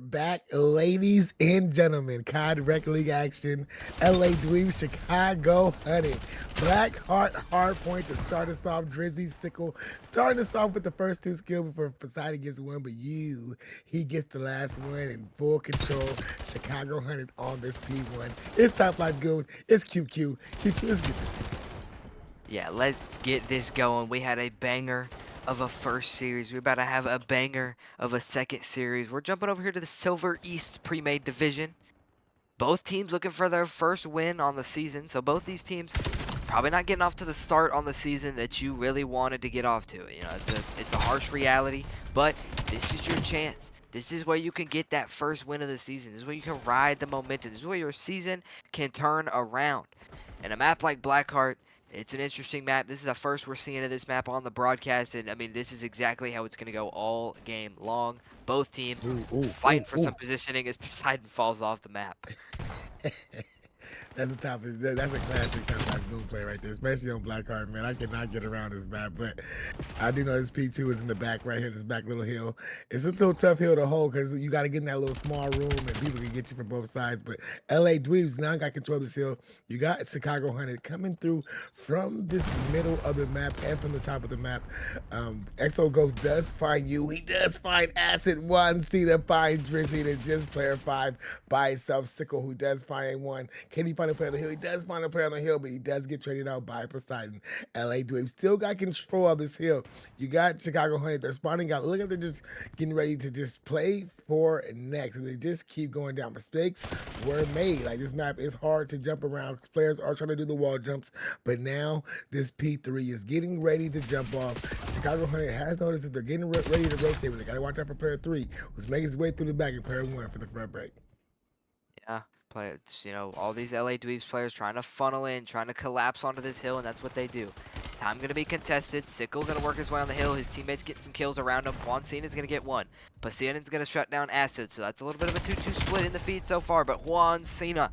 back, ladies and gentlemen. COD Rec League action. LA Dweebs, Chicago Honey. Black Heart Hardpoint to start us off. Drizzy Sickle starting us off with the first two skills before Poseidon gets one, but he gets the last one in full control. Chicago Honey on this P1. It's Top Life Goon. It's QQ. QQ, let's get this. Yeah, let's get this going. We had a banger of a first series. We're about to have a banger of a second series. We're jumping over here to the Silver East Premade Division. Both teams looking for their first win on the season. So both these teams probably not getting off to the start on the season that you really wanted to get off to. You know, it's a harsh reality, but this is your chance. This is where you can get that first win of the season. This is where you can ride the momentum. This is where your season can turn around. And a map like Blackheart, it's an interesting map. This is the first we're seeing of this map on the broadcast, and I mean, this is exactly how it's going to go all game long. Both teams Ooh, ooh, fighting ooh, for ooh. some positioning as Poseidon falls off the map. That's a top. That's a classic top life Goon play right there, especially on Blackheart, man. I cannot get around this map, but I do know this P2 is in the back right here, this back little hill. It's a little tough hill to hold because you got to get in that little small room and people can get you from both sides. But LA Dweebs now got control of this hill. You got Chicago Hunted coming through from this middle of the map and from the top of the map. XO Ghost does find you. He does find Acid One. Cena finds Drizzy to just player 5 by himself. Sickle, who does find one. Can he find a player on the hill? He does find a player on the hill, but he does get traded out by Poseidon. LA Dweeb still got control of this hill. You got Chicago Hunted. They're spawning out. Look at they're just getting ready to just play for next. And they just keep going down. Mistakes were made. Like this map is hard to jump around. Players are trying to do the wall jumps, but now this P3 is getting ready to jump off. Chicago Hunted has noticed that they're getting ready to rotate, but they got to watch out for player 3, who's making his way through the back, and player 1 for the front break. Yeah, all these LA Dweebs players trying to funnel in, trying to collapse onto this hill, and that's what they do. Time going to be contested. Sickle going to work his way on the hill. His teammates get some kills around him. Juan Cena's going to get one. Poseidon's going to shut down Acid, so that's a little bit of a 2-2 split in the feed so far, but Juan Cena,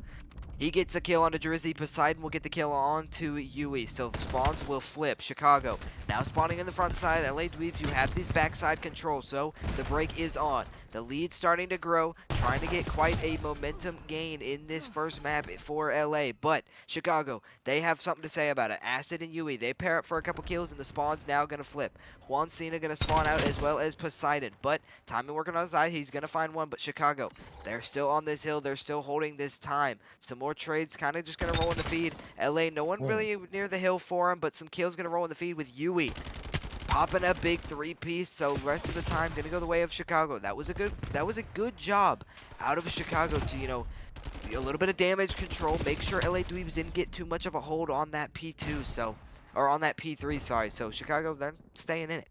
he gets a kill onto Drizzy. Poseidon will get the kill onto Yui. So spawns will flip. Chicago now spawning in the front side. LA Dweebs, you have these backside control, so the break is on. The lead starting to grow, trying to get quite a momentum gain in this first map for LA. But Chicago, they have something to say about it. Acid and Yui, they pair up for a couple kills, and the spawn's now going to flip. Juan Cena going to spawn out as well as Poseidon. But Timon working on his side, he's going to find one. But Chicago, they're still on this hill. They're still holding this time. Some more trades kind of just going to roll in the feed. LA, no one really near the hill for him, but some kills going to roll in the feed with Yui popping a big 3-piece, so rest of the time gonna go the way of Chicago. That was a good job out of Chicago to, a little bit of damage control, make sure LA Dweebs didn't get too much of a hold on that P2, or on that P3, sorry. So Chicago, they're staying in it.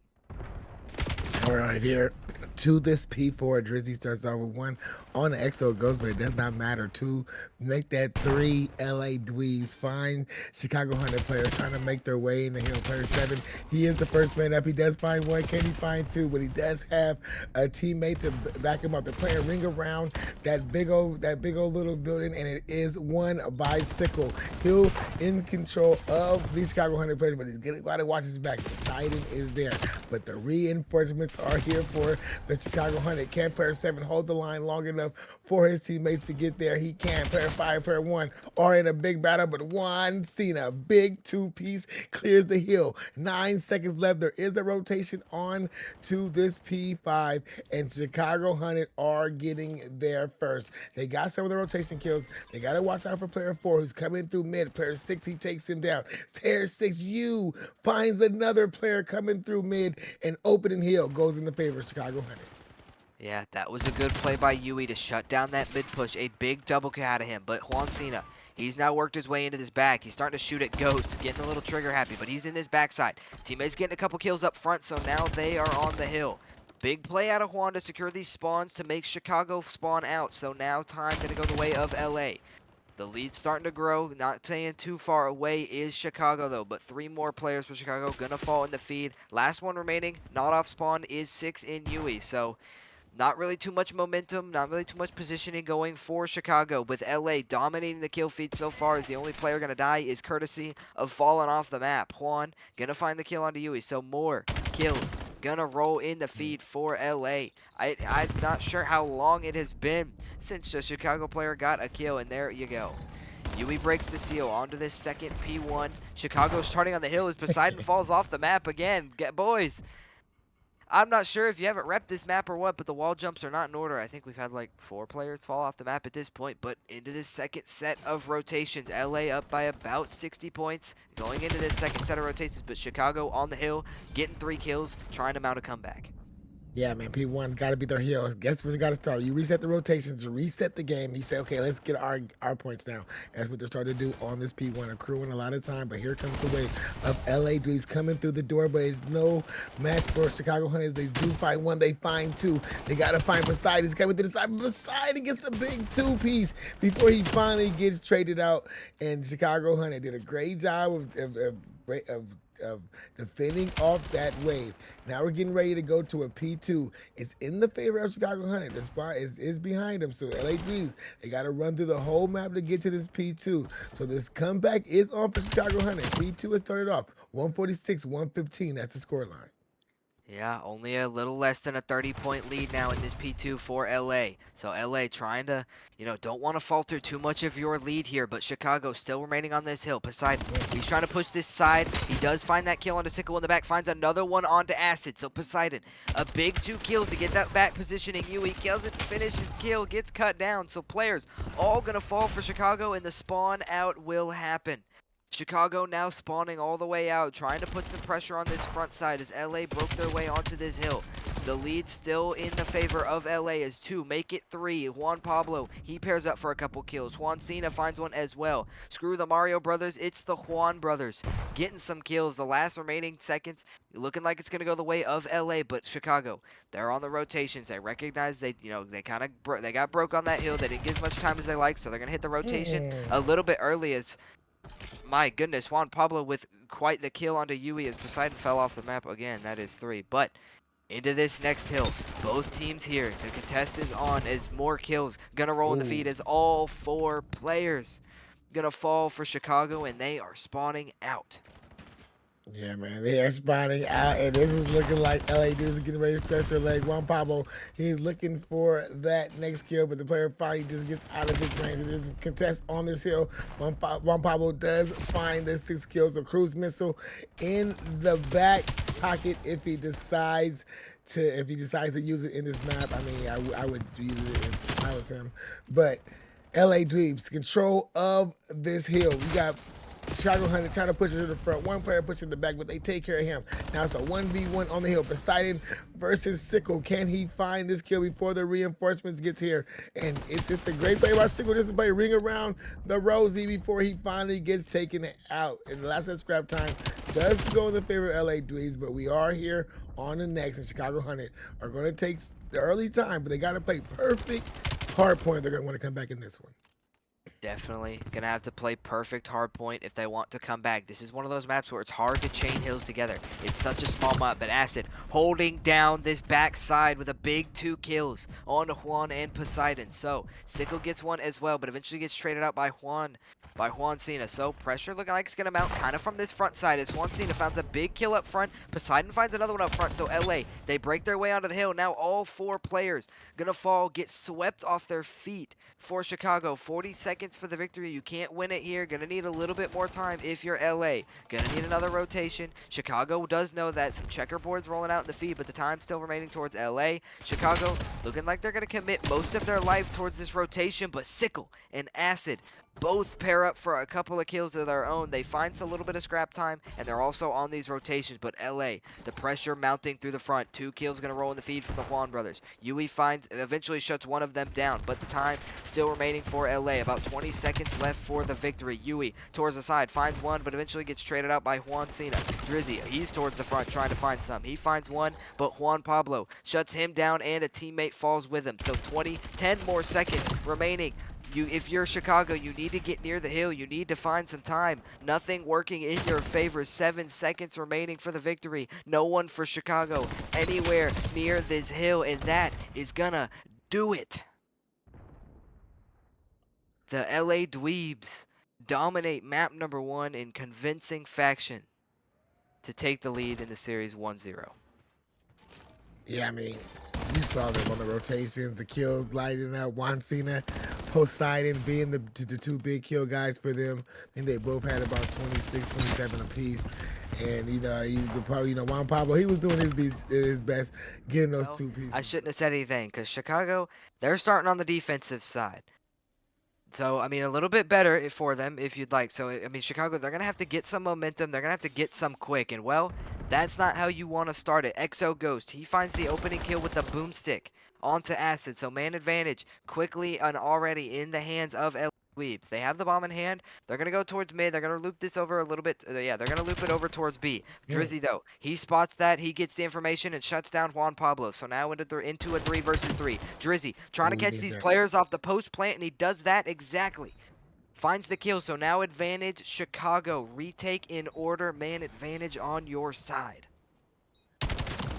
All right, here to this P4. Drizzy starts off with 1 on the XO Ghost, but it does not matter. 2, make that 3. LA Dweebs find Chicago Hunted players trying to make their way in the hill. Player 7, he is the first man up. He does find 1. Can he find 2? But he does have a teammate to back him up. They're playing ring around that big old little building, and it is won by Sickle. He'll in control of the Chicago Hunted players, but he's got to watch his back. Poseidon is there, but the reinforcements are here for the Chicago Hunted. Can player 7 hold the line long enough for his teammates to get there? He can. Player 5, player 1 are in a big battle, but Juan Cena, big 2-piece, clears the hill. 9 seconds left. There is a rotation on to this P5, and Chicago Hunted are getting there first. They got some of the rotation kills. They got to watch out for player 4, who's coming through mid. Player 6, he takes him down. Player 6, you finds another player coming through mid, and opening hill goes in the favor of Chicago Hunted. Yeah, that was a good play by Yui to shut down that mid push. A big double kill out of him, but Juan Cena, he's now worked his way into this back. He's starting to shoot at Ghosts, getting a little trigger happy, but he's in this backside. Teammates getting a couple kills up front, so now they are on the hill. Big play out of Juan to secure these spawns to make Chicago spawn out, so now time going to go the way of LA. The lead's starting to grow, not staying too far away is Chicago though, but 3 more players for Chicago gonna fall in the feed. Last one remaining, not off spawn, is 6 in Yui, so not really too much momentum, not really too much positioning going for Chicago, with LA dominating the kill feed so far, as the only player going to die is courtesy of falling off the map. Juan going to find the kill onto Yui, so more kills gonna roll in the feed for LA. I'm not sure how long it has been since the Chicago player got a kill, and there you go. Yui breaks the seal onto this second P1. Chicago starting on the hill as Poseidon falls off the map again. Boys, I'm not sure if you haven't repped this map or what, but the wall jumps are not in order. I think we've had like 4 players fall off the map at this point, but into this second set of rotations, LA up by about 60 points going into this second set of rotations, but Chicago on the hill getting 3 kills, trying to mount a comeback. Yeah, man, P1's got to be their heroes. Guess what's got to start? You reset the rotations, you reset the game. You say, okay, let's get our points now. That's what they're starting to do on this P1, accruing a lot of time. But here comes the wave of LA Dweebs coming through the door, but it's no match for Chicago Hunters. They do find one, they find two. They got to find Poseidon. He's coming to the side. Poseidon gets a big 2-piece before he finally gets traded out. And Chicago Hunter did a great job of defending off that wave. Now we're getting ready to go to a P2. It's in the favor of Chicago Hunter. The spot is behind them. So LA Dweebs, they got to run through the whole map to get to this P2. So this comeback is on for Chicago Hunter. P2 has started off 146-115. That's the score line. Yeah, only a little less than a 30-point lead now in this P2 for LA. So LA trying to, don't want to falter too much of your lead here, but Chicago still remaining on this hill. Poseidon, he's trying to push this side. He does find that kill onto Sickle in the back, finds another one onto Acid. So Poseidon, a big 2 kills to get that back positioning. Yui doesn't finish his kill, gets cut down. So players all going to fall for Chicago, and the spawn out will happen. Chicago now spawning all the way out, trying to put some pressure on this front side as LA broke their way onto this hill. The lead still in the favor of LA as 2, make it 3. Juan Pablo, he pairs up for a couple kills. Juan Cena finds one as well. Screw the Mario brothers, it's the Juan brothers getting some kills. The last remaining seconds, looking like it's going to go the way of LA, but Chicago, they're on the rotations. They recognize they got broke on that hill. They didn't get as much time as they like, so they're going to hit the rotation a little bit early as my goodness, Juan Pablo with quite the kill onto Yui as Poseidon fell off the map again. That is 3. But into this next hill, both teams here. The contest is on as more kills gonna roll in the feed as all 4 players gonna fall for Chicago, and they are spawning out. Yeah, man, they are spawning out, and this is looking like LA Dweebs is getting ready to stretch their leg. Juan Pablo, he's looking for that next kill, but the player finally just gets out of his range. There's a contest on this hill. Juan Pablo does find the 6 kills, a cruise missile in the back pocket if he decides to use it in this map. I mean, I would use it if I was him, but LA Dweebs control of this hill. We got Chicago Hunter trying to push it to the front. One player pushing the back, but they take care of him. Now it's a 1v1 on the hill. Poseidon versus Sickle. Can he find this kill before the reinforcements gets here? And it's a great play by Sickle just to play ring around the Rosie before he finally gets taken out. And the last set scrap time does go in the favor of LA Dweebs, but we are here on the next, and Chicago Hunter are going to take the early time, but they got to play perfect hard point. They're going to want to come back in this one. Definitely gonna have to play perfect hard point if they want to come back. This is one of those maps where it's hard to chain hills together. It's such a small map, but Acid holding down this backside with a big 2 kills on Juan and Poseidon. So Sickle gets one as well, but eventually gets traded out by Juan Cena. So pressure looking like it's gonna mount kind of from this front side as Juan Cena finds a big kill up front. Poseidon finds another one up front. So LA, they break their way onto the hill. Now all 4 players gonna fall, get swept off their feet for Chicago. 40 seconds for the victory. You can't win it here. Gonna need a little bit more time if you're LA. Gonna need another rotation. Chicago does know that. Some checkerboards rolling out in the feed, but the time still remaining towards LA. Chicago looking like they're gonna commit most of their life towards this rotation, but Sickle and Acid both pair up for a couple of kills of their own. They find a little bit of scrap time, and they're also on these rotations, but LA, the pressure mounting through the front. 2 kills going to roll in the feed from the Juan brothers. Yui eventually shuts one of them down, but the time still remaining for LA. About 20 seconds left for the victory. Yui towards the side, finds one, but eventually gets traded out by Juan Cena. Drizzy, he's towards the front trying to find some. He finds one, but Juan Pablo shuts him down, and a teammate falls with him. So 10 more seconds remaining. If you're Chicago, you need to get near the hill. You need to find some time. Nothing working in your favor. 7 seconds remaining for the victory. No one for Chicago anywhere near this hill, and that is gonna do it. The LA Dweebs dominate map number 1 in convincing fashion to take the lead in the series 1-0. Yeah, I mean, you saw them on the rotations, the kills lighting up. Juan Cena, Poseidon being the two big kill guys for them. I think they both had about 26, 27 apiece. And Juan Pablo, he was doing his best getting those Well, two I pieces. shouldn't have said anything because Chicago, they're starting on the defensive side. So, I mean, a little bit better for them if you'd like. So, I mean, Chicago, they're going to have to get some momentum. They're going to have to get some quick. And, well, that's not how you want to start it. XO Ghost, he finds the opening kill with the boomstick onto Acid. So, man advantage quickly and already in the hands of Dweebs. They have the bomb in hand. They're going to go towards mid. They're going to loop this over a little bit. Yeah, they're going to loop it over towards B. Mm. Drizzy, though, he spots that. He gets the information and shuts down Juan Pablo. So now into a 3 versus 3. Drizzy trying to Ooh, catch look at these that. players off the post plant, and he does that exactly. Finds the kill. So now advantage Chicago. Retake in order. Man advantage on your side.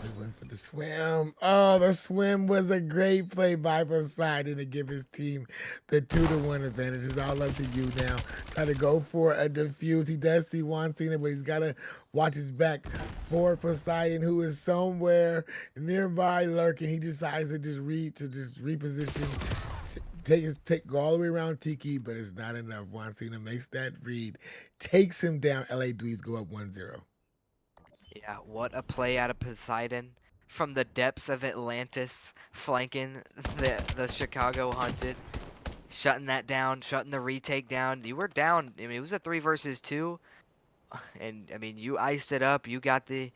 He went for the swim. Oh, the swim was a great play by Poseidon to give his team the 2-1 advantage. It's all up to you now. Try to go for a defuse. He does see Juan Cena, but he's got to watch his back for Poseidon, who is somewhere nearby lurking. He decides to just reposition. Go all the way around Tiki, but it's not enough. Juan Cena makes that read, takes him down. LA Dweebs go up 1-0. Yeah, what a play out of Poseidon from the depths of Atlantis, flanking the Chicago Hunted, shutting that down, shutting the retake down. You were down. I mean, it was a 3 versus 2, and I mean, you iced it up. You got the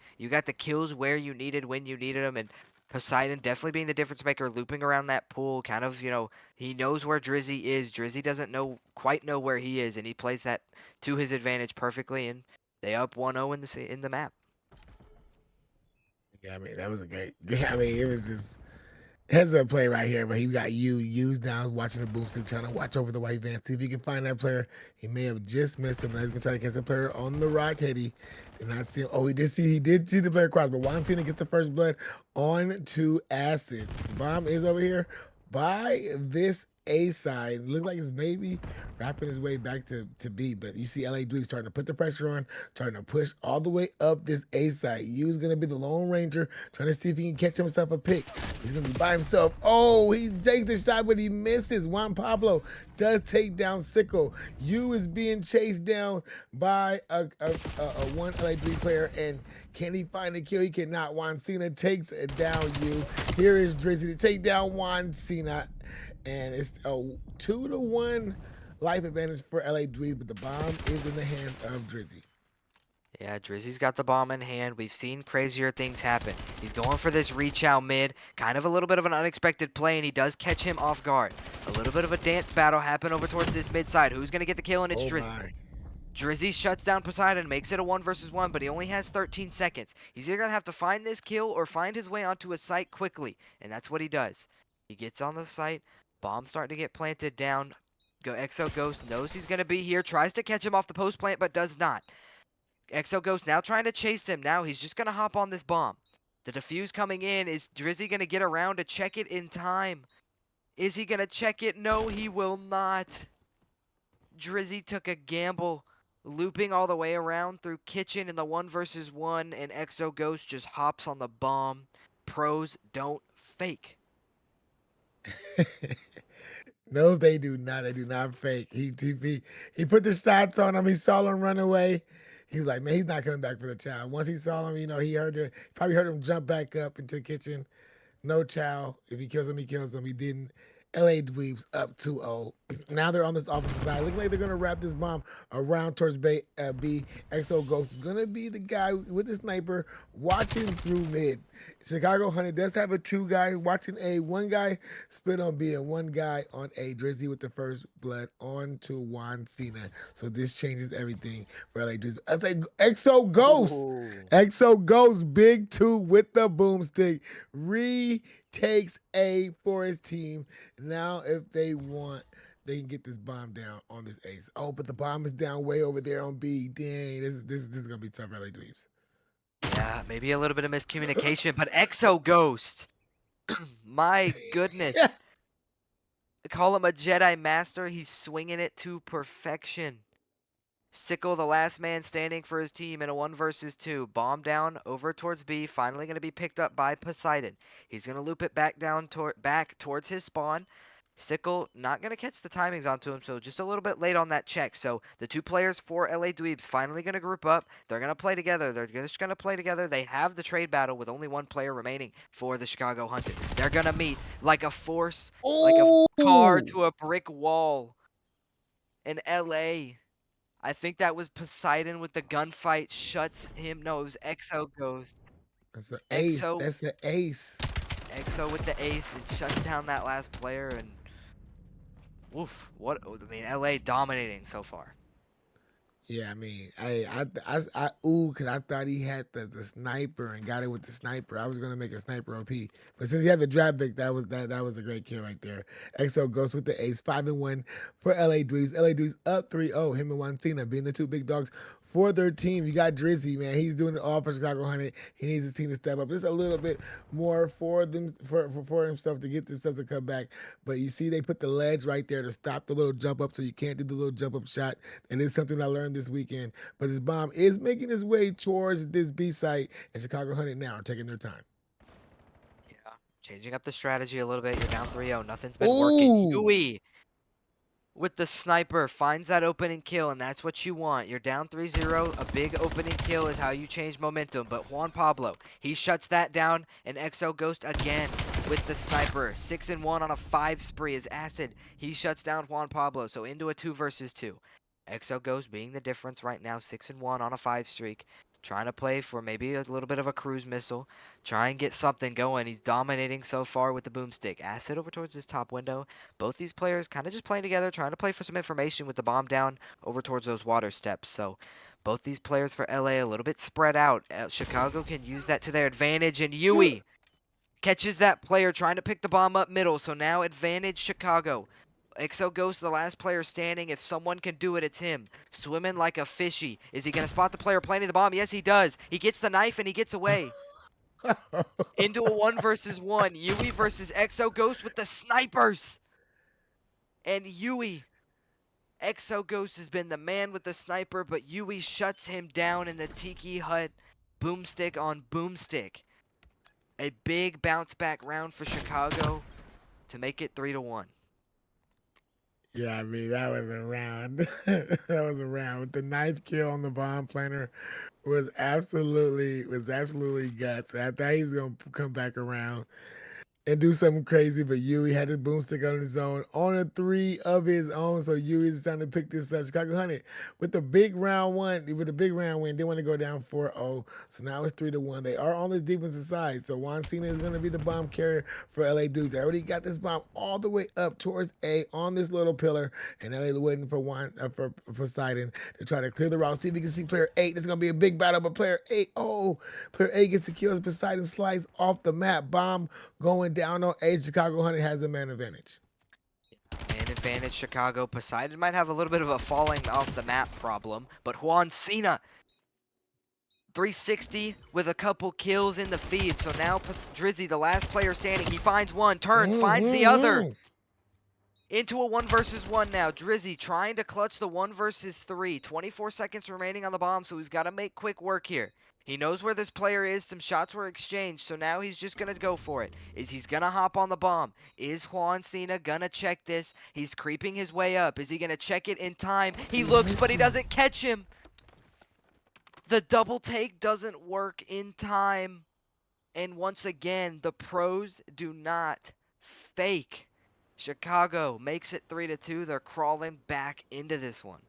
kills where you needed, when you needed them, and Poseidon definitely being the difference maker, looping around that pool. Kind of, he knows where Drizzy is. Drizzy doesn't quite know where he is, and he plays that to his advantage perfectly. And they up 1-0 in the map. Yeah, I mean, that was a great. I mean, it was just. Here's a play right here where he got U's down watching the boomstick, trying to watch over the white van, see if he can find that player. He may have just missed him. Now he's gonna try to catch the player on the rock head. He did not see him. Oh, he did see the player cross, but Juan Cena gets the first blood on to Acid. The bomb is over here by this A side. It looks like it's maybe wrapping his way back to B, but you see LA Dweeb starting to put the pressure on, trying to push all the way up this A side. U's gonna be the Lone Ranger, trying to see if he can catch himself a pick. He's gonna be by himself. Oh, he takes the shot, but he misses. Juan Pablo does take down Sickle. U is being chased down by a one LA3 player, and can he find the kill? He cannot. Juan Cena takes it down. U. Here is Drizzy to take down Juan Cena, and it's a 2-1 life advantage for LA Dweeb, but the bomb is in the hands of Drizzy. Yeah, Drizzy's got the bomb in hand. We've seen crazier things happen. He's going for this reach out mid. Kind of a little bit of an unexpected play, and he does catch him off guard. A little bit of a dance battle happen over towards this mid side. Who's going to get the kill? And it's Oh Drizzy. my. Drizzy shuts down Poseidon, makes it a 1 versus 1, but he only has 13 seconds. He's either going to have to find this kill or find his way onto a site quickly, and that's what he does. He gets on the site. Bomb's starting to get planted down. Exo Ghost knows he's going to be here, tries to catch him off the post plant, but does not. Exo Ghost now trying to chase him. Now he's just going to hop on this bomb. The defuse coming in. Is Drizzy going to get around to check it in time? Is he going to check it? No, he will not. Drizzy took a gamble, looping all the way around through Kitchen in the 1 versus 1, and Exo Ghost just hops on the bomb. Pros don't fake. No, they do not. They do not fake. He put the shots on him. He saw him run away. He was like, man, he's not coming back for the child. Once he saw him, probably heard him jump back up into the kitchen. No chow. If he kills him, he kills him. He didn't. LA Dweebs up 2-0. Now they're on this opposite side. Looking like they're going to wrap this bomb around towards B. XO Ghost is going to be the guy with the sniper watching through mid. Chicago Hunter does have a 2 guy watching A. 1 guy split on B and 1 guy on A. Drizzy with the first blood on to Juan Cena. So this changes everything for LA Dweebs. I say XO Ghost. Ooh. XO Ghost, big 2 with the boomstick. Takes A for his team. Now, if they want, they can get this bomb down on this ace. Oh, but the bomb is down way over there on B. Dang, this is gonna be tough, LA Dweebs. Yeah, maybe a little bit of miscommunication, but Exo Ghost. My Yeah. goodness. Call him a Jedi Master. He's swinging it to perfection. Sickle, the last man standing for his team in a 1 versus 2. Bomb down over towards B. Finally going to be picked up by Poseidon. He's going to loop it back down back towards his spawn. Sickle not going to catch the timings onto him, so just a little bit late on that check. So the two players for LA Dweebs finally going to group up. They're going to play together. They're just going to play together. They have the trade battle with only one player remaining for the Chicago Hunted. They're going to meet like a force, like a car Oh, to a brick wall in LA. I think that was Poseidon with the gunfight shuts him. No, it was EXO Ghost. that's an ace. EXO, That's an ace. EXO with the ace and shuts down that last player. And woof, what? I mean, LA dominating so far. Yeah, I mean, ooh, cause I thought he had the sniper and got it with the sniper. I was gonna make a sniper OP, but since he had the draft pick, that was a great kill right there. EXO goes with the ace, 5-1 for LA Dweebs. LA Dweebs up 3-0. Him and Juancina being the two big dogs for their team. You got Drizzy, man. He's doing it all for Chicago Hunted. He needs his team to step up just a little bit more for them for himself to get themselves to come back. But you see, they put the ledge right there to stop the little jump up, so you can't do the little jump up shot. And it's something I learned this weekend. But this bomb is making its way towards this B site, and Chicago Hunted now are taking their time. Yeah, changing up the strategy a little bit. You're down 3-0. Nothing's been working. Ooh, Yui with the sniper finds that opening kill, and that's what you want. You're down 3-0. A big opening kill is how you change momentum. But Juan Pablo, he shuts that down, and EXO Ghost again with the sniper. 6-1 on a 5 spree is Acid. He shuts down Juan Pablo, so into a 2 versus 2. EXO Ghost being the difference right now, 6-1 on a 5 streak. Trying to play for maybe a little bit of a cruise missile. Try and get something going. He's dominating so far with the boomstick. Acid over towards his top window. Both these players kind of just playing together, trying to play for some information with the bomb down over towards those water steps. So both these players for LA a little bit spread out. Chicago can use that to their advantage, and Yui catches that player trying to pick the bomb up middle. So now advantage Chicago. EXO Ghost, the last player standing. If someone can do it, it's him. Swimming like a fishy. Is he going to spot the player planting the bomb? Yes, he does. He gets the knife and he gets away. Into a 1 versus 1. Yui versus EXO Ghost with the snipers. And Yui. EXO Ghost has been the man with the sniper, but Yui shuts him down in the Tiki Hut. Boomstick on boomstick. A big bounce back round for Chicago to make it 3-1. yeah, I mean that was a round. That was a round. With the knife kill on the bomb planter was absolutely guts. I thought he was gonna come back around and do something crazy, but Yui had his boomstick on his own on a 3 of his own. So Yui's trying to pick this up. Chicago Hunted with the big round win. They want to go down 4-0. So now it's 3-1. They are on this defensive side. So Juan Cena is going to be the bomb carrier for LA Dukes. They already got this bomb all the way up towards A on this little pillar, and LA waiting for for Poseidon to try to clear the route. See if we can see player 8. It's going to be a big battle, but player 8, player 8 gets the kills. Poseidon slides off the map. Bomb going down on A. Chicago Hunted has a man advantage. Man advantage Chicago. Poseidon might have a little bit of a falling off the map problem, but Juan Cena 360 with a couple kills in the feed. So now Drizzy, the last player standing, he finds one, turns, finds the other. Into a 1 versus 1 now. Drizzy trying to clutch the 1 versus 3. 24 seconds remaining on the bomb, so he's got to make quick work here. He knows where this player is. Some shots were exchanged, so now he's just going to go for it. He's going to hop on the bomb. Is Juan Cena going to check this? He's creeping his way up. Is he going to check it in time? He looks, but he doesn't catch him. The double take doesn't work in time. And once again, the pros do not fake. Chicago makes it 3-2. They're crawling back into this one.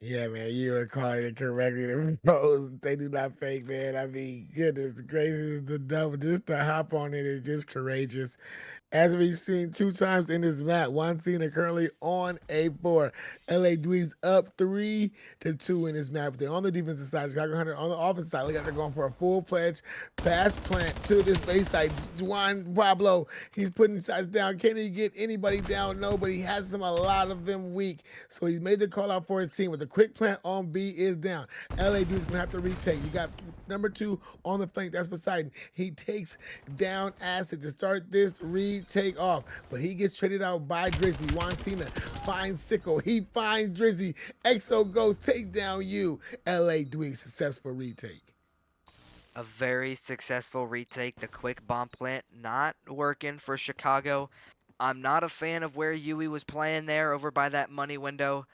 Yeah, man, you were calling it correctly. The pros, they do not fake, man. I mean, goodness gracious, the double, just to hop on it is just courageous. As we've seen 2 times in this map, Juan Cena currently on A4. LA Dweebs up 3-2 in this map. They're on the defensive side. Chicago Hunter on the offensive side. Look at they're going for a full-fledged pass plant to this base side. Juan Pablo, he's putting shots down. Can he get anybody down? No, but he has them, a lot of them weak. So he's made the call out for his team. With the quick plant on B is down. LA Dweebs going to have to retake. You got number 2 on the flank. That's Poseidon. He takes down Acid to start this retake off, but he gets traded out by Drizzy. Juan Cena finds Sickle. He finds Drizzy. Exo Ghost takes down you. LA Dweebs successful retake. A very successful retake. The quick bomb plant not working for Chicago. I'm not a fan of where Yui was playing there over by that money window.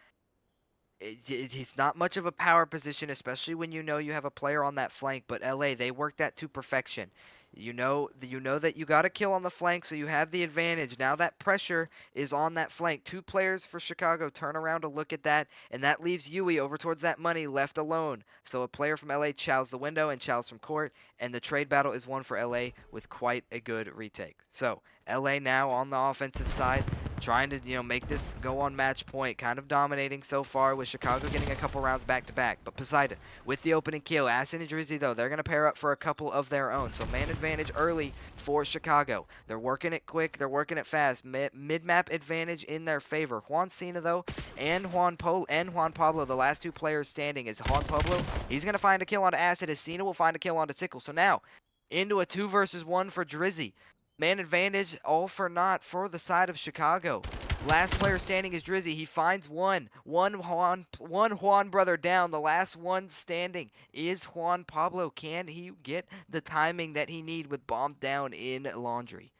He's not much of a power position, especially when you know you have a player on that flank. But LA, they work that to perfection. You know that you got to kill on the flank, so you have the advantage. Now that pressure is on that flank. Two players for Chicago turn around to look at that, and that leaves Yui over towards that money left alone. So a player from LA chows the window and chows from court, and the trade battle is won for LA with quite a good retake. So LA now on the offensive side, trying to make this go on match point, kind of dominating so far with Chicago getting a couple rounds back to back. But Poseidon with the opening kill. Acid and Drizzy though, they're going to pair up for a couple of their own. So man advantage early for Chicago. They're working it quick, they're working it fast. Mid-map advantage in their favor. Juan Cena though and Juan Pablo, the last two players standing, is Juan Pablo. He's going to find a kill onto Acid as Cena will find a kill onto Sickle. So now into a 2 versus 1 for Drizzy. Man advantage, all for naught for the side of Chicago. Last player standing is Drizzy. He finds one Juan brother down. The last one standing is Juan Pablo. Can he get the timing that he need with bomb down in laundry?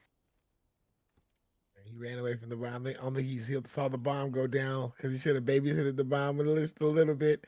He ran away from the bomb. I don't think he saw the bomb go down because he should have babysitted the bomb just a little bit.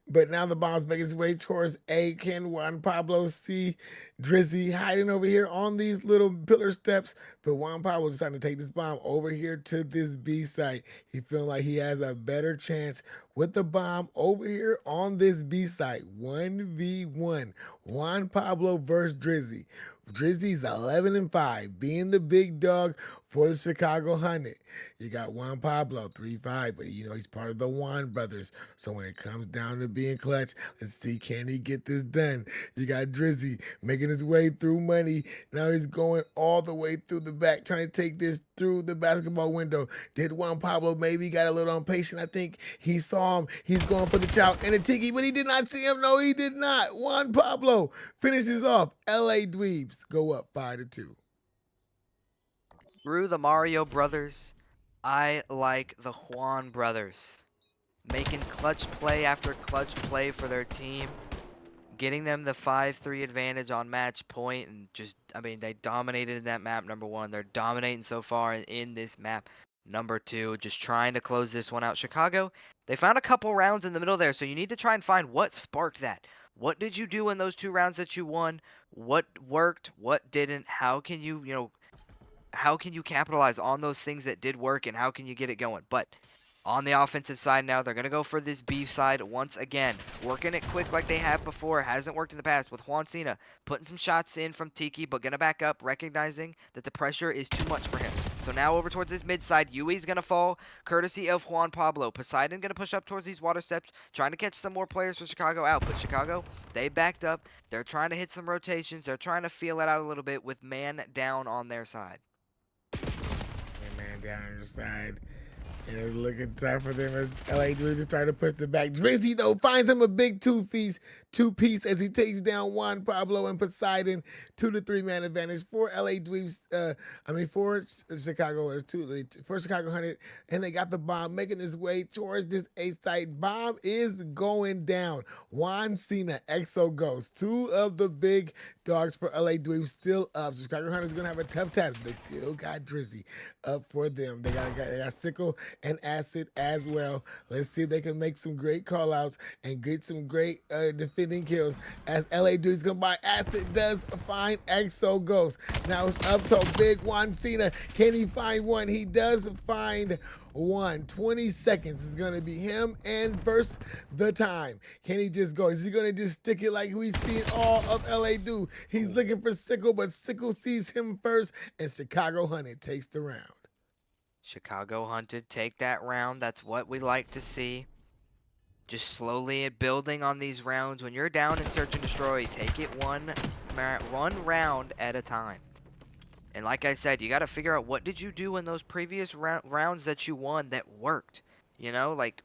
But now the bomb's making its way towards A. Can Juan Pablo see Drizzy hiding over here on these little pillar steps? But Juan Pablo decided to take this bomb over here to this B site. He feeling like he has a better chance with the bomb over here on this B site. 1v1. Juan Pablo versus Drizzy. Drizzy's 11-5, being the big dog for the Chicago 100. You got Juan Pablo, 3-5, but he's part of the Juan brothers. So when it comes down to being clutch, let's see, can he get this done? You got Drizzy making his way through money. Now he's going all the way through the back, trying to take this through the basketball window. Did Juan Pablo maybe got a little impatient? I think he saw him. He's going for the chow and the tiki, but he did not see him. No, he did not. Juan Pablo finishes off. LA Dweebs go up 5-2. Through the Mario brothers, I like the Juan brothers. Making clutch play after clutch play for their team. Getting them the 5-3 advantage on match point, and they dominated in that map, number 1. They're dominating so far in this map, number 2. Just trying to close this one out. Chicago, they found a couple rounds in the middle there, so you need to try and find what sparked that. What did you do in those 2 rounds that you won? What worked? What didn't? How can how can you capitalize on those things that did work, and how can you get it going? But on the offensive side now, they're going to go for this B side once again. Working it quick like they have before. Hasn't worked in the past with Juan Cena. Putting some shots in from Tiki, but going to back up, recognizing that the pressure is too much for him. So now over towards this mid side, Yui's going to fall, courtesy of Juan Pablo. Poseidon going to push up towards these water steps, trying to catch some more players for Chicago out. But Chicago, they backed up. They're trying to hit some rotations. They're trying to feel it out a little bit with man down on their side. Man down on your side. And it's looking tough for them as LA Dweebs just trying to push it back. Drizzy, though, finds him a big two-piece as he takes down Juan Pablo and Poseidon. 2-3 man advantage for LA Dweebs. For Chicago. For Chicago 100. And they got the bomb making its way towards this A site. Bomb is going down. Juan Cena, Exo Ghost. 2 of the big dogs for LA Dweebs still up. So Chicago 100 is going to have a tough task. They still got Drizzy up for them. They got Sickle and Acid as well. Let's see if they can make some great call outs and get some great defending kills as LA Dweebs come by. Acid does find Exo Ghost. Now it's up to big Juan Cena. Can he find one? He does find one. 20 seconds is going to be him and versus the time. Can he just go? Is he going to just stick it like we see all of LA do? He's looking for Sickle, but Sickle sees him first, and Chicago Hunted takes the round. Chicago Hunted take that round. That's what we like to see. Just slowly building on these rounds. When you're down in Search and Destroy, take it one round at a time. And like I said, you got to figure out what did you do in those previous rounds that you won that worked. Like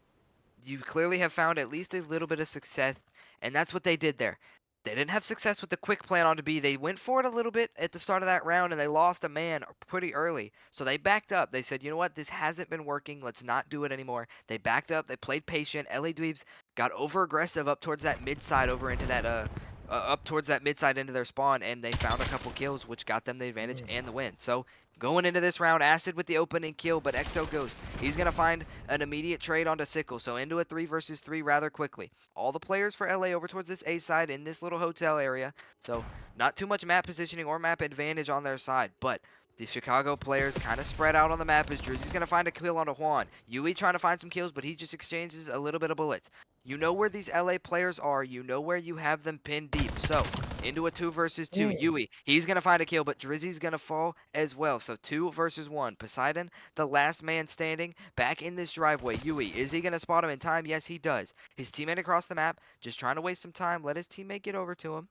you clearly have found at least a little bit of success, and that's what they did there. They didn't have success with the quick plan onto B. They went for it a little bit at the start of that round, and they lost a man pretty early. So they backed up. They said, you know what? This hasn't been working. Let's not do it anymore. They backed up. They played patient. LA Dweebs got over aggressive up towards that mid side over into that up towards that mid side into their spawn, and they found a couple kills, which got them the advantage and the win. So going into this round, Acid with the opening kill, but Exo Ghost, he's gonna find an immediate trade onto Sickle. So into a 3 versus 3 rather quickly. All the players for LA over towards this A side in this little hotel area. So not too much map positioning or map advantage on their side, but the Chicago players kind of spread out on the map as Drizzy's going to find a kill onto Juan. Yui trying to find some kills, but he just exchanges a little bit of bullets. You know where these LA players are. You know where you have them pinned deep. So into a 2 versus 2. Yui, he's going to find a kill, but Drizzy's going to fall as well. So 2 versus 1. Poseidon, the last man standing, back in this driveway. Yui, is he going to spot him in time? Yes, he does. His teammate across the map, just trying to waste some time. Let his teammate get over to him.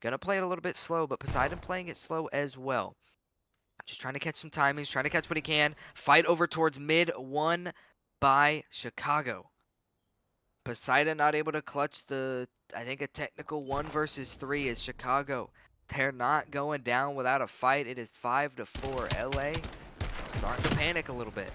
Gonna play it a little bit slow, but Poseidon playing it slow as well. Just trying to catch some timings, trying to catch what he can. Fight over towards mid, won by Chicago. Poseidon not able to clutch the, I think, a technical 1 versus 3 is Chicago. They're not going down without a fight. It is 5-4. LA starting to panic a little bit.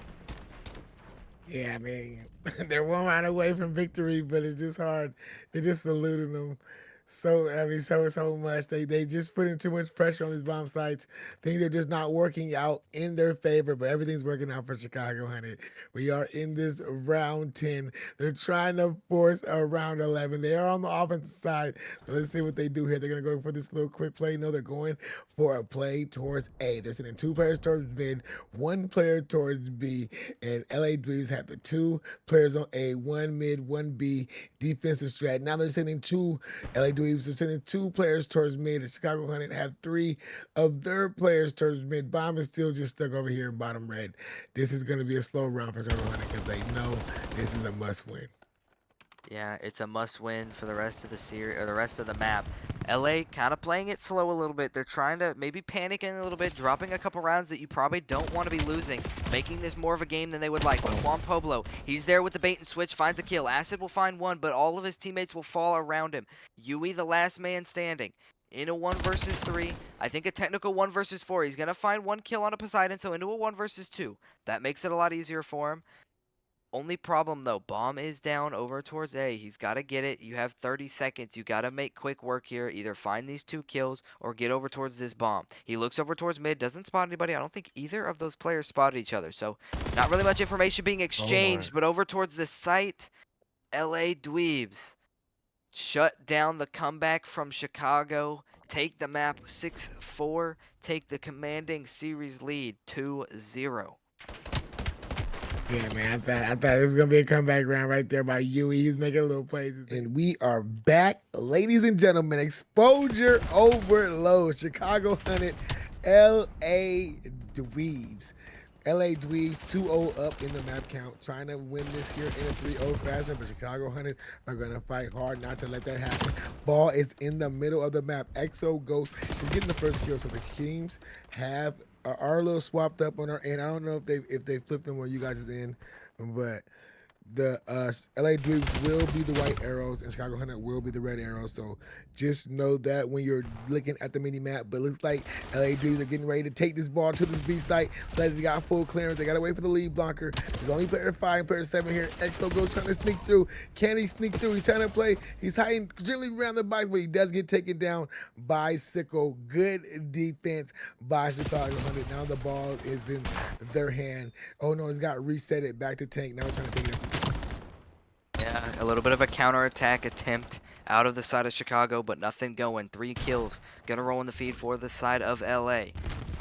Yeah, I mean, they're one round away from victory, but it's just hard. They're just eluding them. So I mean, so much. They just putting too much pressure on these bomb sites. Things are just not working out in their favor, but everything's working out for Chicago 100. We are in this round 10. They're trying to force a round 11. They are on the offensive side. So let's see what they do here. They're gonna go for this little quick play. No, they're going for a play towards A. They're sending 2 players towards mid, 1 player towards B, and LA Dweebs have the 2 players on A, 1 mid, 1 B defensive strat. Now they're sending 2 LA Dweebs are sending 2 players towards mid. The Chicago 100 have 3 of their players towards mid. Bomb is still just stuck over here in bottom red. This is going to be a slow round for Chicago 100 because they know this is a must win. Yeah, it's a must win for the rest of the series or the rest of the map. LA kind of playing it slow a little bit. They're trying to maybe panicking a little bit, dropping a couple rounds that you probably don't want to be losing, making this more of a game than they would like. But Juan Pueblo, he's there with the bait and switch, finds a kill. Acid will find 1, but all of his teammates will fall around him. Yui, the last man standing. In a 1 versus 3, I think a technical 1 versus 4. He's going to find 1 kill on a Poseidon, so into a 1 versus 2. That makes it a lot easier for him. Only problem though, bomb is down over towards A. He's got to get it. You have 30 seconds. You got to make quick work here. Either find these 2 kills or get over towards this bomb. He looks over towards mid, doesn't spot anybody. I don't think either of those players spotted each other. So not really much information being exchanged, but over towards the site, LA Dweebs shut down the comeback from Chicago. Take the map 6-4. Take the commanding series lead 2-0. Yeah, man, I thought it was going to be a comeback round right there by Yui. He's making little plays. And we are back, ladies and gentlemen. Exposure overload. Chicago 100, LA Dweebs. LA Dweebs 2-0 up in the map count, trying to win this here in a 3-0 fashion, but Chicago 100 are going to fight hard not to let that happen. Ball is in the middle of the map. Exo Ghost is getting the first kill, so the teams have are a little swapped up on our end. I don't know if they flipped them on you guys' end, but the LA Dweebs will be the white arrows and Chicago 100 will be the red arrows. So just know that when you're looking at the mini map. But it looks like LA Dweebs are getting ready to take this ball to this B site. They got full clearance. They got to wait for the lead blocker. There's only player 5 and player 7 here. Exo goes trying to sneak through. Can he sneak through? He's trying to play. He's hiding generally around the box, but he does get taken down by Sickle. Good defense by Chicago 100. Now the ball is in their hand. Oh no, it's got reset it back to tank. Now we're trying to take it up. Yeah, a little bit of a counterattack attempt out of the side of Chicago, but nothing going. 3 kills. Gonna roll in the feed for the side of LA.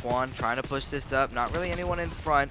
Juan trying to push this up. Not really anyone in front.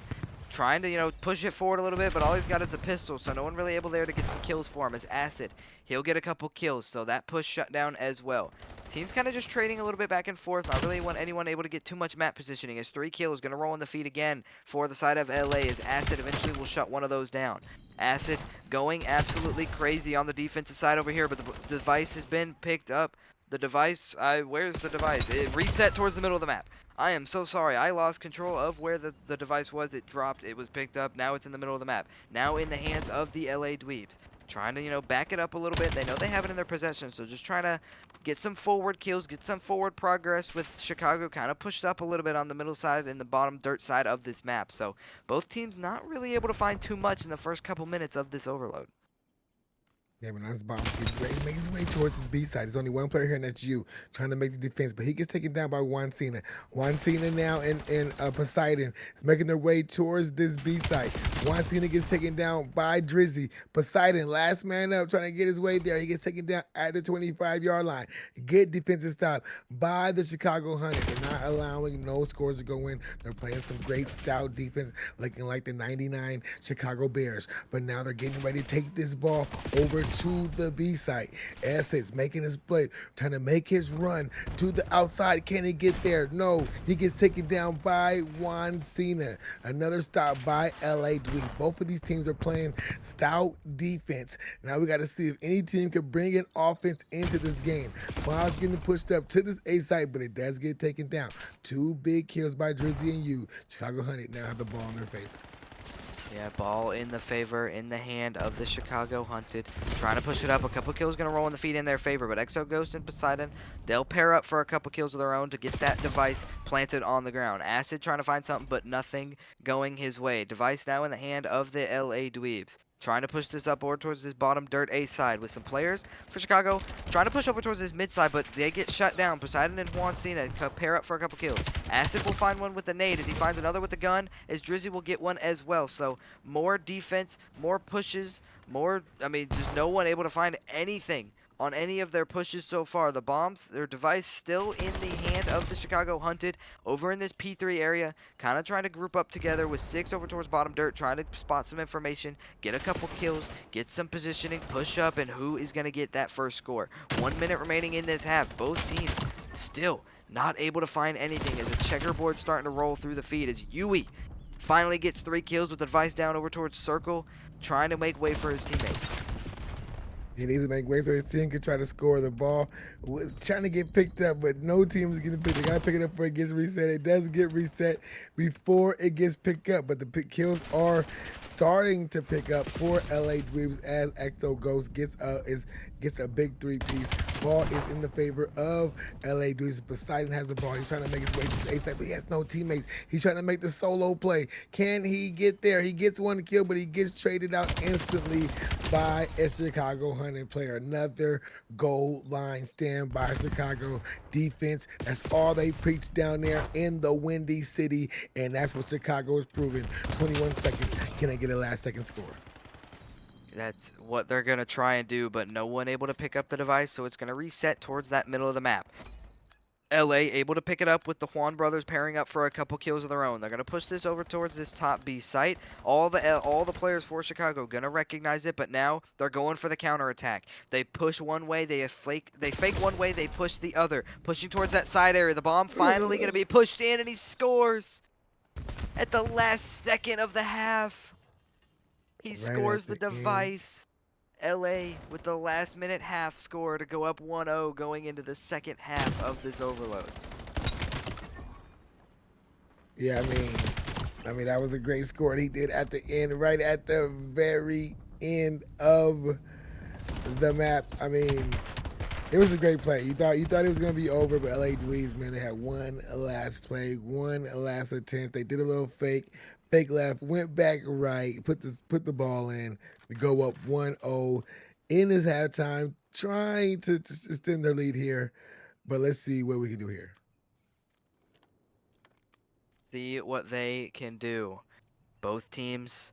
Trying to, push it forward a little bit, but all he's got is the pistol, so no one really able there to get some kills for him. As Acid, he'll get a couple kills, so that push shut down as well. Team's kind of just trading a little bit back and forth. Not really want anyone able to get too much map positioning. As 3 kills, gonna roll in the feed again for the side of LA. As Acid eventually will shut one of those down. Acid going absolutely crazy on the defensive side over here, but the device has been picked up. The device, where's the device? It reset towards the middle of the map. I am so sorry. I lost control of where the device was. It dropped. It was picked up. Now it's in the middle of the map. Now in the hands of the LA Dweebs. Trying to, back it up a little bit. They know they have it in their possession, so just trying to get some forward kills, get some forward progress with Chicago kind of pushed up a little bit on the middle side and the bottom dirt side of this map. So both teams not really able to find too much in the first couple minutes of this overload. Yeah, when that's bomb gets ready to make his way towards his B side. There's only one player here, and that's you, trying to make the defense. But he gets taken down by Juan Cena. Juan Cena now and Poseidon is making their way towards this B side. Juan Cena gets taken down by Drizzy. Poseidon, last man up, trying to get his way there. He gets taken down at the 25-yard line. Good defensive stop by the Chicago Hunters. They're not allowing no scores to go in. They're playing some great stout defense, looking like the 99 Chicago Bears. But now they're getting ready to take this ball over to the B side. Essex making his play, trying to make his run to the outside. Can he get there? No. He gets taken down by Juan Cena. Another stop by LA Dweebs. Both of these teams are playing stout defense. Now we got to see if any team can bring an offense into this game. Bob's getting pushed up to this A side, but it does get taken down. 2 big kills by Drizzy and you. Chicago Hunted now have the ball in their favor. Yeah, ball in the favor, in the hand of the Chicago Hunted. Trying to push it up. A couple kills going to roll in the feet in their favor. But Exo Ghost and Poseidon, they'll pair up for a couple kills of their own to get that device planted on the ground. Acid trying to find something, but nothing going his way. Device now in the hand of the LA Dweebs. Trying to push this up over towards this bottom dirt A side with some players for Chicago. Trying to push over towards this mid side, but they get shut down. Poseidon and Juan Cena pair up for a couple kills. Acid will find one with the nade as he finds another with the gun, as Drizzy will get one as well. So more defense, more pushes, just no one able to find anything on any of their pushes so far. The bombs, their device still in the hand of the Chicago Hunted over in this P3 area, kind of trying to group up together with 6 over towards bottom dirt, trying to spot some information, get a couple kills, get some positioning, push up, and who is going to get that first score. 1 minute remaining in this half. Both teams still not able to find anything as a checkerboard starting to roll through the feed as Yui finally gets 3 kills with the device down over towards Circle, trying to make way for his teammates. He needs to make way so his team can try to score the ball. Trying to get picked up, but no team is getting picked. They got to pick it up before it gets reset. It does get reset before it gets picked up, but the kills are starting to pick up for LA Dweebs as Exo Ghost gets a big 3-piece. Ball is in the favor of LA Dweebs. Poseidon has the ball. He's trying to make his way to the A side, but he has no teammates. He's trying to make the solo play. Can he get there? He gets one kill, but he gets traded out instantly by a Chicago Hunted player. Another goal line stand by Chicago defense. That's all they preach down there in the Windy City, and that's what Chicago is proving. 21 seconds. Can they get a last second score? That's what they're going to try and do, but no one able to pick up the device, so it's going to reset towards that middle of the map. LA able to pick it up with the Juan brothers pairing up for a couple kills of their own. They're going to push this over towards this top B site. All the players for Chicago going to recognize it, but now they're going for the counterattack. They push one way, they fake one way, they push the other. Pushing towards that side area. The bomb finally going to be pushed in, and he scores at the last second of the half. He scores the device. LA with the last minute half score to go up 1-0 going into the second half of this overload. Yeah, I mean that was a great score he did at the end, right at the very end of the map. I mean, it was a great play. You thought it was gonna be over, but LA Dweebs, man, they had one last play, one last attempt. They did a little fake left, went back right, put the ball in to go up 1-0 in this halftime, trying to extend their lead here. But let's see what we can do here. See what they can do. Both teams,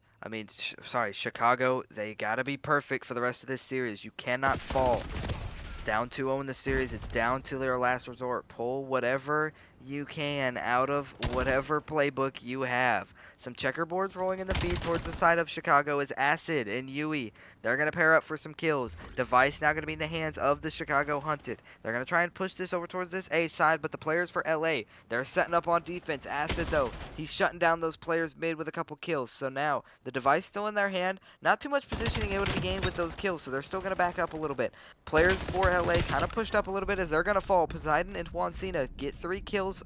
Chicago, they gotta be perfect for the rest of this series. You cannot fall. Down 2-0 in the series, it's down to their last resort. Pull whatever you can out of whatever playbook you have. Some checkerboards rolling in the feed towards the side of Chicago is Acid and Yui. They're going to pair up for some kills. Device now going to be in the hands of the Chicago Hunted. They're going to try and push this over towards this A side, but the players for LA, they're setting up on defense. Acid, though, he's shutting down those players mid with a couple kills. So now, the device still in their hand. Not too much positioning able to be gained with those kills, so they're still going to back up a little bit. Players for LA kind of pushed up a little bit as they're going to fall. Poseidon and Juan Cena get 3 kills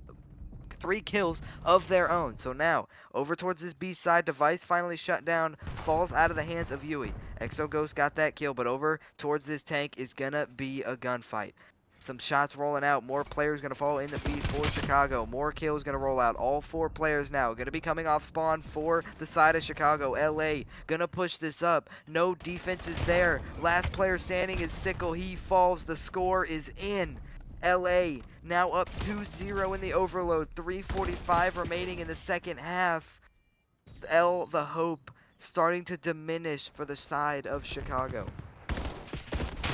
of their own. So now, over towards this B side, device finally shut down, falls out of the hands of Yui. Exo Ghost got that kill, but over towards this tank is gonna be a gunfight. Some shots rolling out. More players going to fall in the feed for Chicago. More kills going to roll out. All 4 players now going to be coming off spawn for the side of Chicago. LA going to push this up. No defense is there. Last player standing is Sickle. He falls. The score is in. LA now up 2-0 in the overload. 3:45 remaining in the second half. The hope starting to diminish for the side of Chicago.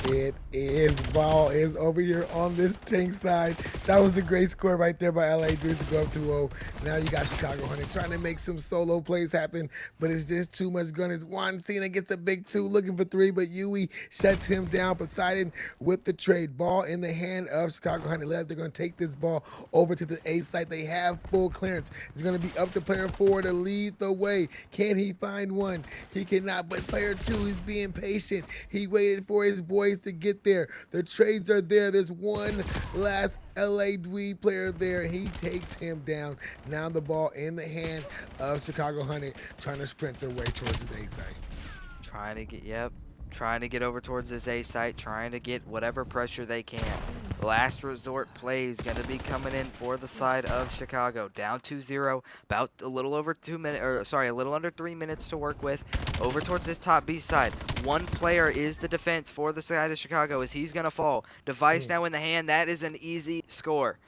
It is. Ball is over here on this tank side. That was a great score right there by LA Dweebs to go up 2-0. Now you got Chicago Hunter trying to make some solo plays happen, but it's just too much gun. As Juan Cena gets a big 2 looking for 3, but Yui shuts him down. Poseidon with the trade. Ball in the hand of Chicago Hunter. They're going to take this ball over to the A site. They have full clearance. It's going to be up to player 4 to lead the way. Can he find one? He cannot, but player 2 is being patient. He waited for his boys to get there. The trades are there. There's one last LA Dweeb player there. He takes him down. Now the ball in the hand of Chicago Hunter, trying to sprint their way towards his A site. Trying to get over towards this A site, trying to get whatever pressure they can. Last resort plays going to be coming in for the side of Chicago. Down 2-0, about a little over 2 minutes, or sorry, a little under 3 minutes to work with. Over towards this top B side. One player is the defense for the side of Chicago as he's going to fall. Device now in the hand. That is an easy score.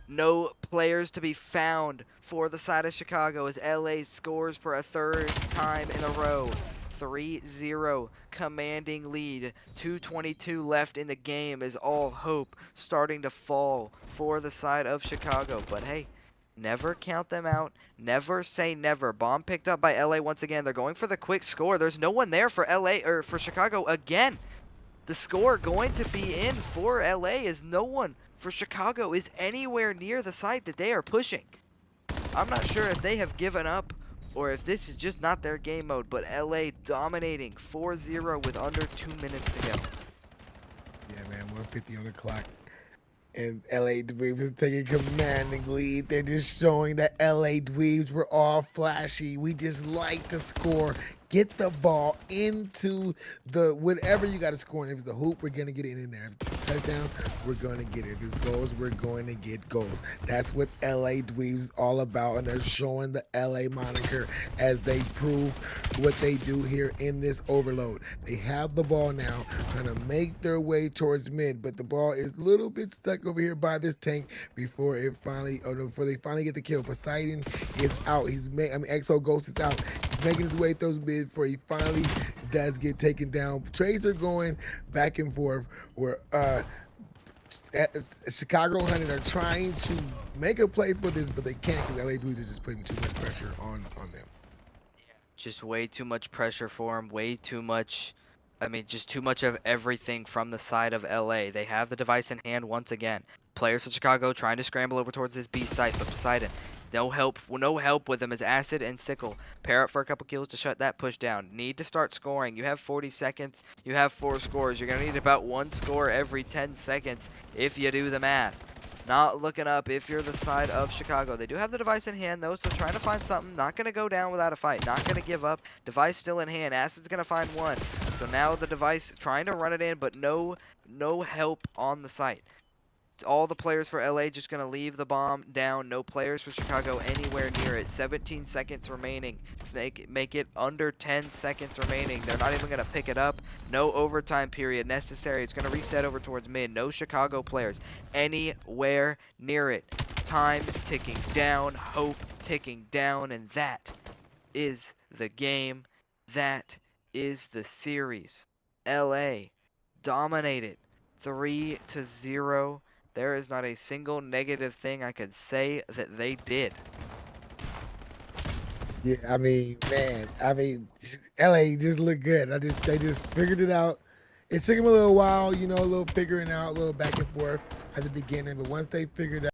No players to be found for the side of Chicago as LA scores for a 3rd time in a row. 3-0 commanding lead. 2:22 left in the game as all hope starting to fall for the side of Chicago. But hey, never count them out. Never say never. Bomb picked up by LA once again. They're going for the quick score. There's no one there for LA or for Chicago again. The score going to be in for LA as no one for Chicago is anywhere near the site that they are pushing. I'm not sure if they have given up or if this is just not their game mode, but LA dominating 4-0 with under 2 minutes to go. Yeah, man, 150 on the clock. And LA Dweebs is taking commanding lead. They're just showing that LA Dweebs were all flashy. We just like to score. Get the ball into the whatever you got to score. And if it's the hoop, we're going to get it in there. If it's a touchdown, we're going to get it. If it's goals, we're going to get goals. That's what LA Dweebs is all about. And they're showing the LA moniker as they prove what they do here in this overload. They have the ball now, trying to make their way towards mid, but the ball is a little bit stuck over here by this tank before they finally get the kill. Poseidon is out. Exo Ghost is out. He's making his way through mid before he finally does get taken down. Trades are going back and forth where Chicago Hunter are trying to make a play for this, but they can't because LA Dweebs are just putting too much pressure on them. Just way too much pressure for him. Way too much. I mean, just too much of everything from the side of LA. They have the device in hand once again. Players from Chicago trying to scramble over towards this B site, but Poseidon, no help with him as Acid and Sickle pair up for a couple kills to shut that push down. Need to start scoring. You have 40 seconds. You have 4 scores. You're going to need about 1 score every 10 seconds if you do the math. Not looking up if you're the side of Chicago. They do have the device in hand, though, so trying to find something. Not going to go down without a fight. Not going to give up. Device still in hand. Acid's going to find one. So now the device trying to run it in, but no help on the site. All the players for LA just going to leave the bomb down. No players for Chicago anywhere near it. 17 seconds remaining. Make it under 10 seconds remaining. They're not even going to pick it up. No overtime period necessary. It's going to reset over towards mid. No Chicago players anywhere near it. Time ticking down. Hope ticking down. And that is the game. That is the series. LA dominated 3-0. There is not a single negative thing I could say that they did. Yeah, I mean, man, LA just looked good. They just figured it out. It took them a little while, a little figuring out, a little back and forth at the beginning, but once they figured out